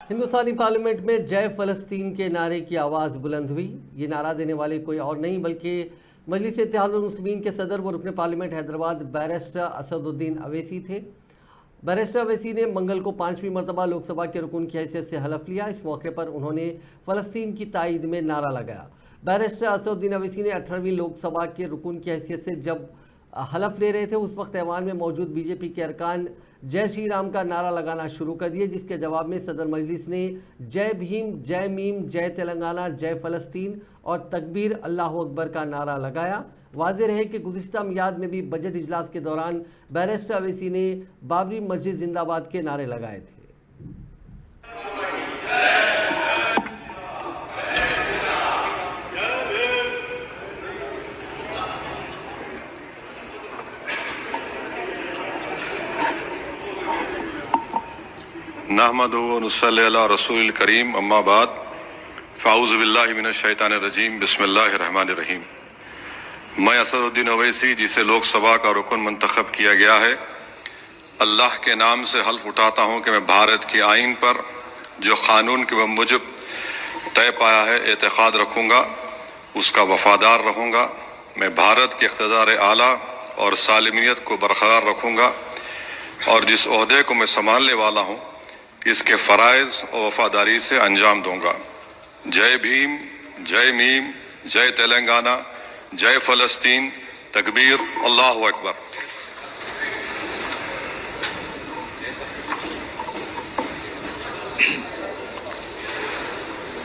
ہندوستانی پارلیمنٹ میں جے فلسطین کے نعرے کی آواز بلند ہوئی۔ یہ نعرہ دینے والے کوئی اور نہیں بلکہ مجلس اتحاد المسلمین کے صدر و رکن پارلیمنٹ حیدرآباد بیرسٹر اسد الدین اویسی تھے۔ بیرسٹر اویسی نے منگل کو 5ویں مرتبہ لوک سبھا کے رکن کی حیثیت سے حلف لیا۔ اس موقع پر انہوں نے فلسطین کی تائید میں نعرہ لگایا۔ بیرسٹر اسد الدین اویسی نے 18ویں لوک سبھا کے رکن کی حیثیت سے جب حلف لے رہے تھے اس وقت ایوان میں موجود بی جے پی کے ارکان جے شری رام کا نعرہ لگانا شروع کر دیے، جس کے جواب میں صدر مجلس نے جے بھیم، جے میم، جے تلنگانہ، جے فلسطین اور تکبیر اللہ اکبر کا نعرہ لگایا۔ واضح رہے کہ گزشتہ میعاد میں بھی بجٹ اجلاس کے دوران بیرسٹر اویسی نے بابری مسجد زندہ باد کے نعرے لگائے تھے۔ نحمدہ و نصلی علی رسول الکریم، اما بعد فاعوذ باللہ من الشیطان الرجیم، بسم اللہ الرحمن الرحیم۔ میں اسد الدین اویسی، جسے لوک سبھا کا رکن منتخب کیا گیا ہے، اللہ کے نام سے حلف اٹھاتا ہوں کہ میں بھارت کے آئین پر جو قانون کے بموجب طے پایا ہے اعتقاد رکھوں گا، اس کا وفادار رہوں گا۔ میں بھارت کے اقتدار اعلیٰ اور سالمیت کو برقرار رکھوں گا اور جس عہدے کو میں سنبھالنے والا ہوں اس کے فرائض اور وفاداری سے انجام دوں گا۔ جے بھیم، جے میم، جے تلنگانہ، جے فلسطین، تکبیر اللہ اکبر۔